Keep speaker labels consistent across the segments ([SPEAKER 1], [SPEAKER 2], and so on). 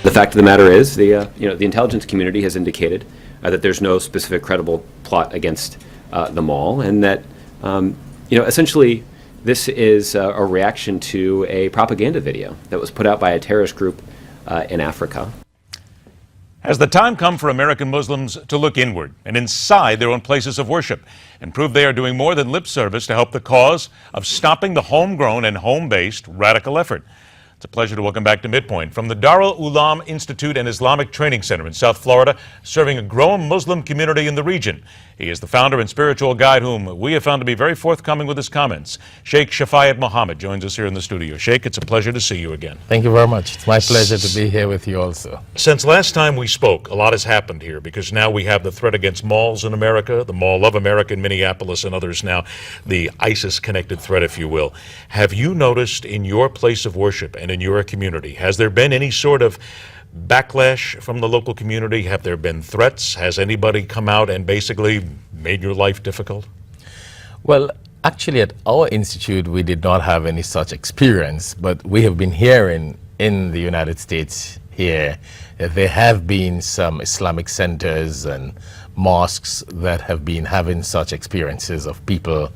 [SPEAKER 1] The fact of the matter is, the intelligence community has indicated that there's no specific credible plot against the mall, and that essentially this is a reaction to a propaganda video that was put out by a terrorist group in Africa.
[SPEAKER 2] Has the time come for American Muslims to look inward and inside their own places of worship and prove they are doing more than lip service to help the cause of stopping the homegrown and home-based radical effort? It's a pleasure to welcome back to Midpoint from the Darul Ulam Institute and Islamic Training Center in South Florida, serving a growing Muslim community in the region. He is the founder and spiritual guide whom we have found to be very forthcoming with his comments. Sheikh Shafayat Mohammed joins us here in the studio. Sheikh, it's a pleasure to see you again.
[SPEAKER 3] Thank you very much. It's my pleasure to be here with you also.
[SPEAKER 2] Since last time we spoke, a lot has happened here because now we have the threat against malls in America, the Mall of America in Minneapolis and others now, the ISIS-connected threat, if you will. Have you noticed in your place of worship and in your community, has there been any sort of backlash from the local community? Have there been threats? Has anybody come out and basically made your life difficult?
[SPEAKER 3] Well, actually at our institute we did not have any such experience, but we have been hearing in the United States here that there have been some Islamic centers and mosques that have been having such experiences of people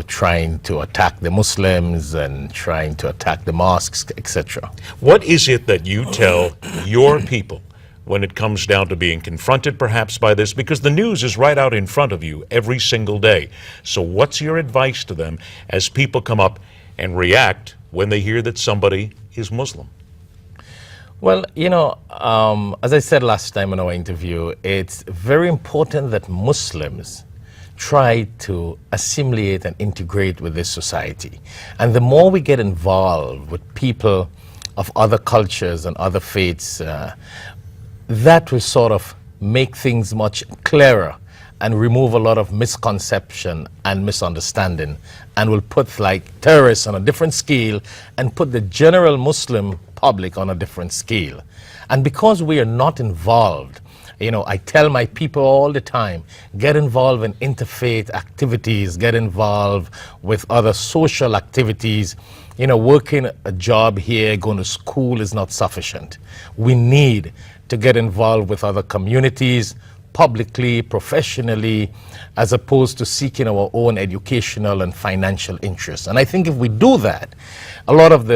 [SPEAKER 3] trying to attack the Muslims and trying to attack the mosques, etc.
[SPEAKER 2] What is it that you tell your people when it comes down to being confronted perhaps by this? Because the news is right out in front of you every single day. So what's your advice to them as people come up and react when they hear that somebody is Muslim?
[SPEAKER 3] Well, as I said last time in our interview, it's very important that Muslims try to assimilate and integrate with this society. And the more we get involved with people of other cultures and other faiths, that will sort of make things much clearer and remove a lot of misconception and misunderstanding, and will put like terrorists on a different scale and put the general Muslim public on a different scale. And because we are not involved, I tell my people all the time, get involved in interfaith activities, get involved with other social activities. Working a job here, going to school is not sufficient. We need to get involved with other communities, publicly, professionally, as opposed to seeking our own educational and financial interests. And I think if we do that, a lot of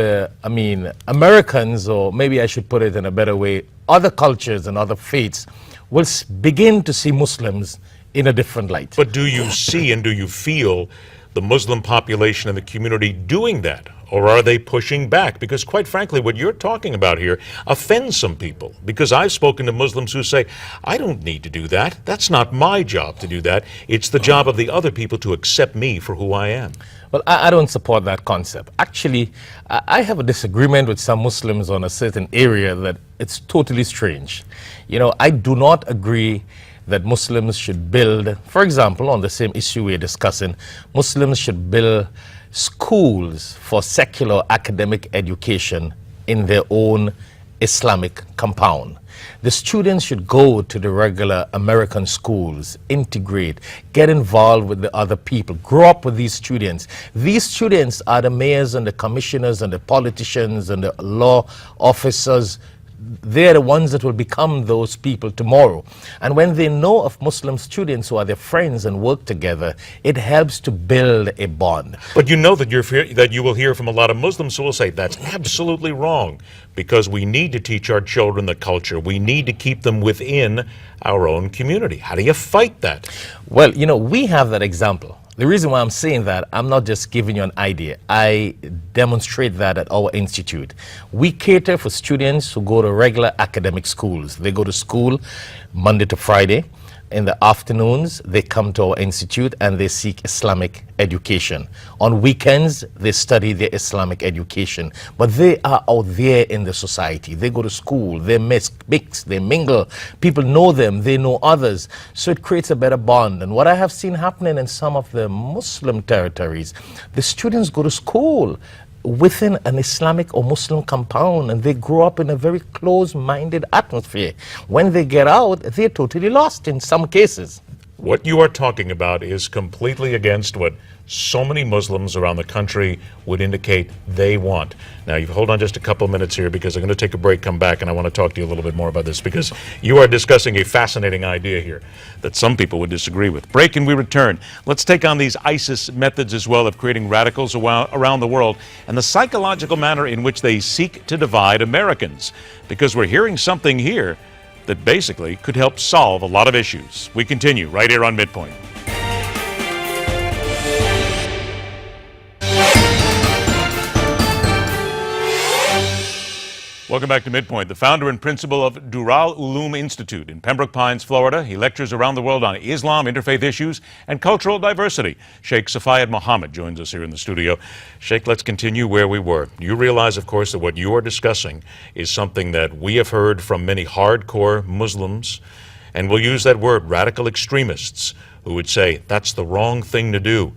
[SPEAKER 3] Americans, or maybe I should put it in a better way, other cultures and other faiths, will begin to see Muslims in a different light.
[SPEAKER 2] But do you see and do you feel the Muslim population and the community doing that? Or are they pushing back? Because quite frankly, what you're talking about here offends some people. Because I've spoken to Muslims who say, I don't need to do that. That's not my job to do that. It's the job of the other people to accept me for who I am.
[SPEAKER 3] Well, I don't support that concept. Actually, I have a disagreement with some Muslims on a certain area that it's totally strange. I do not agree that Muslims should build, for example, on the same issue we're discussing, Muslims should build schools for secular academic education in their own Islamic compound. The students should go to the regular American schools, integrate, get involved with the other people, grow up with these students. These students are the mayors and the commissioners and the politicians and the law officers. They're the ones that will become those people tomorrow. And when they know of Muslim students who are their friends and work together, it helps to build a bond.
[SPEAKER 2] But you know that you will hear from a lot of Muslims who will say that's absolutely wrong, because we need to teach our children the culture. We need to keep them within our own community. How do you fight that?
[SPEAKER 3] Well, we have that example. The reason why I'm saying that, I'm not just giving you an idea. I demonstrate that at our institute. We cater for students who go to regular academic schools. They go to school Monday to Friday. In the afternoons, they come to our institute and they seek Islamic education. On weekends, they study their Islamic education. But they are out there in the society. They go to school, they mix, they mingle. People know them, they know others. So it creates a better bond. And what I have seen happening in some of the Muslim territories, the students go to school within an Islamic or Muslim compound, and they grow up in a very close-minded atmosphere. When they get out, they're totally lost in some cases.
[SPEAKER 2] What you are talking about is completely against what so many Muslims around the country would indicate they want. Now, you hold on just a couple minutes here because I'm going to take a break, come back, and I want to talk to you a little bit more about this because you are discussing a fascinating idea here that some people would disagree with. Break and we return. Let's take on these ISIS methods as well of creating radicals around the world and the psychological manner in which they seek to divide Americans, because we're hearing something here that basically could help solve a lot of issues. We continue right here on Midpoint. Welcome back to Midpoint. The founder and principal of Dural Ulum Institute in Pembroke Pines, Florida. He lectures around the world on Islam, interfaith issues, and cultural diversity. Sheikh Safayed Mohammed joins us here in the studio. Sheikh, let's continue where we were. You realize, of course, that what you are discussing is something that we have heard from many hardcore Muslims, and we'll use that word, radical extremists, who would say that's the wrong thing to do.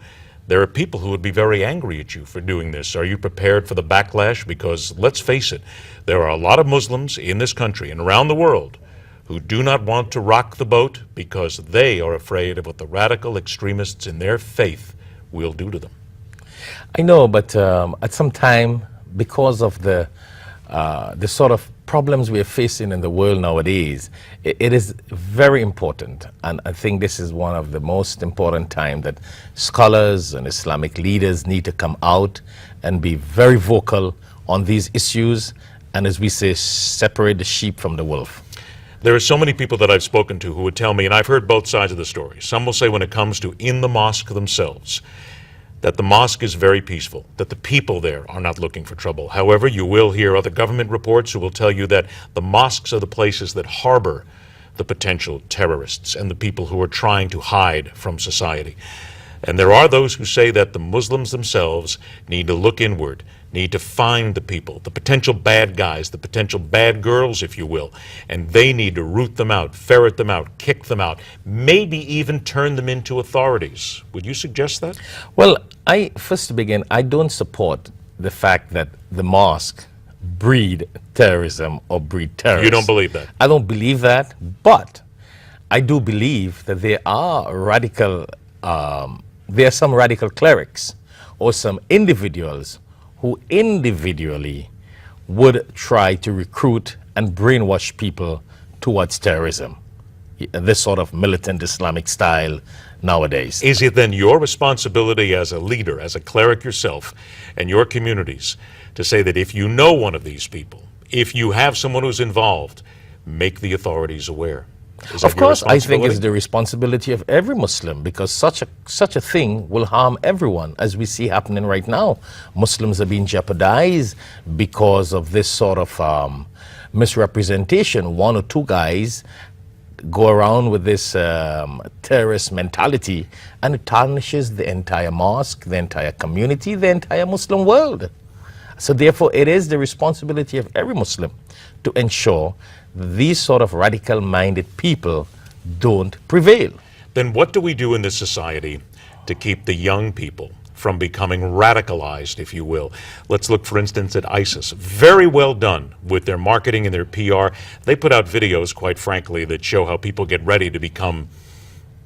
[SPEAKER 2] There are people who would be very angry at you for doing this. Are you prepared for the backlash? Because let's face it, there are a lot of Muslims in this country and around the world who do not want to rock the boat because they are afraid of what the radical extremists in their faith will do to them.
[SPEAKER 3] I know, but at some time, because of the sort of problems we are facing in the world nowadays, it is very important, and I think this is one of the most important time that scholars and Islamic leaders need to come out and be very vocal on these issues, and as we say, separate the sheep from the wolf.
[SPEAKER 2] There are so many people that I've spoken to who would tell me, and I've heard both sides of the story. Some will say when it comes to in the mosque themselves, that the mosque is very peaceful, that the people there are not looking for trouble. However, you will hear other government reports who will tell you that the mosques are the places that harbor the potential terrorists and the people who are trying to hide from society. And there are those who say that the Muslims themselves need to look inward, need to find the people, the potential bad guys, the potential bad girls, if you will, and they need to root them out, ferret them out, kick them out, maybe even turn them into authorities. Would you suggest that?
[SPEAKER 3] Well, first to begin, I don't support the fact that the mosque breed terrorism or breed terrorists.
[SPEAKER 2] You don't believe that?
[SPEAKER 3] I don't believe that, but I do believe that there are some radical clerics or some individuals who individually would try to recruit and brainwash people towards terrorism, this sort of militant Islamic style nowadays.
[SPEAKER 2] Is it then your responsibility as a leader, as a cleric yourself, and your communities to say that if you know one of these people, if you have someone who's involved, make the authorities aware?
[SPEAKER 3] Of course, I think it's the responsibility of every Muslim, because such a thing will harm everyone, as we see happening right now. Muslims are being jeopardized because of this sort of misrepresentation. One or two guys go around with this terrorist mentality, and it tarnishes the entire mosque, the entire community, the entire Muslim world. So therefore, it is the responsibility of every Muslim to ensure these sort of radical-minded people don't prevail.
[SPEAKER 2] Then what do we do in this society to keep the young people from becoming radicalized, if you will? Let's look, for instance, at ISIS. Very well done with their marketing and their PR. They put out videos, quite frankly, that show how people get ready to become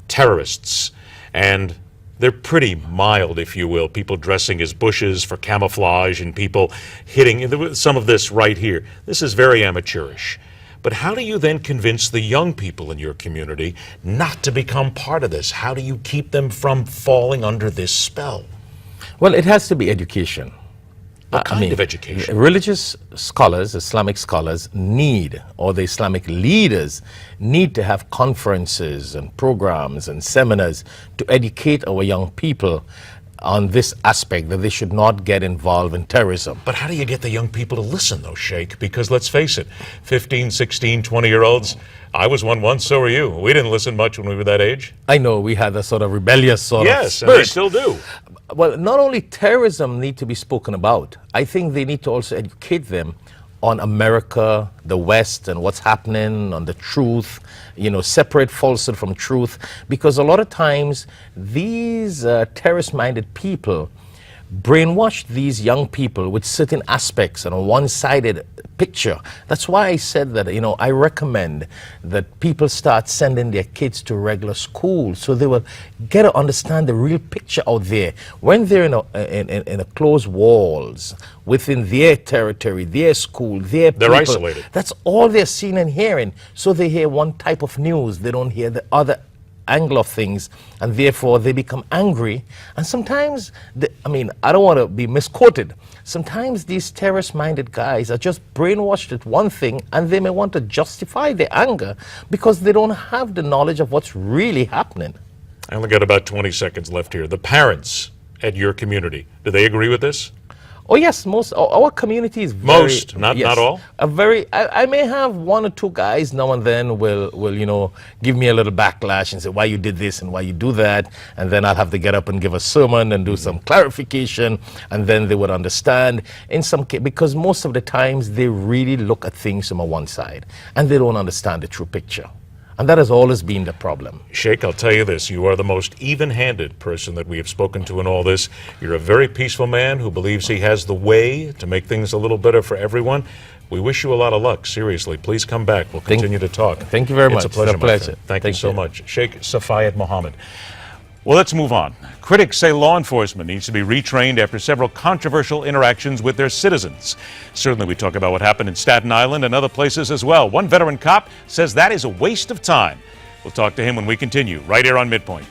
[SPEAKER 2] terrorists. And they're pretty mild, if you will. People dressing as bushes for camouflage and people hitting some of this right here. This is very amateurish. But how do you then convince the young people in your community not to become part of this? How do you keep them from falling under this spell?
[SPEAKER 3] Well, it has to be education.
[SPEAKER 2] What kind of education?
[SPEAKER 3] Religious scholars, Islamic scholars need, or the Islamic leaders need to have conferences and programs and seminars to educate our young people on this aspect, that they should not get involved in terrorism.
[SPEAKER 2] But how do you get the young people to listen, though, Sheikh? Because let's face it, 15, 16, 20-year-olds, I was one once, so were you. We didn't listen much when we were that age.
[SPEAKER 3] I know, we had a sort of rebellious sort of
[SPEAKER 2] Yes,
[SPEAKER 3] spirit.
[SPEAKER 2] and they still do.
[SPEAKER 3] Well, not only terrorism need to be spoken about, I think they need to also educate them on America, the West, and what's happening, on the truth, separate falsehood from truth, because a lot of times these terrorist-minded people brainwashed these young people with certain aspects and a one-sided picture. That's why I said that, I recommend that people start sending their kids to regular school so they will get to understand the real picture out there. When they're in a closed walls, within their territory, their school, their people.
[SPEAKER 2] They're isolated.
[SPEAKER 3] That's all they're seeing and hearing. So they hear one type of news. They don't hear the other angle of things, and therefore they become angry. And sometimes, I don't want to be misquoted, sometimes these terrorist-minded guys are just brainwashed with one thing, and they may want to justify their anger because they don't have the knowledge of what's really happening.
[SPEAKER 2] I only got about 20 seconds left here. The parents at your community, do they agree with this?
[SPEAKER 3] Oh yes, our community is very,
[SPEAKER 2] Most, not all?
[SPEAKER 3] I may have one or two guys now and then will give me a little backlash and say why you did this and why you do that, and then I'll have to get up and give a sermon and do some clarification, and then they would understand in some case, because most of the times they really look at things from a one side and they don't understand the true picture. And that has always been the problem.
[SPEAKER 2] Sheikh, I'll tell you this, you are the most even-handed person that we have spoken to in all this. You're a very peaceful man who believes he has the way to make things a little better for everyone. We wish you a lot of luck, seriously. Please come back. We'll continue to talk.
[SPEAKER 3] Thank you very much.
[SPEAKER 2] It's a pleasure, my friend. Thank you so much. Sheikh Safayat Mohammed. Well, let's move on. Critics say law enforcement needs to be retrained after several controversial interactions with their citizens. Certainly, we talk about what happened in Staten Island and other places as well. One veteran cop says that is a waste of time. We'll talk to him when we continue, right here on Midpoint.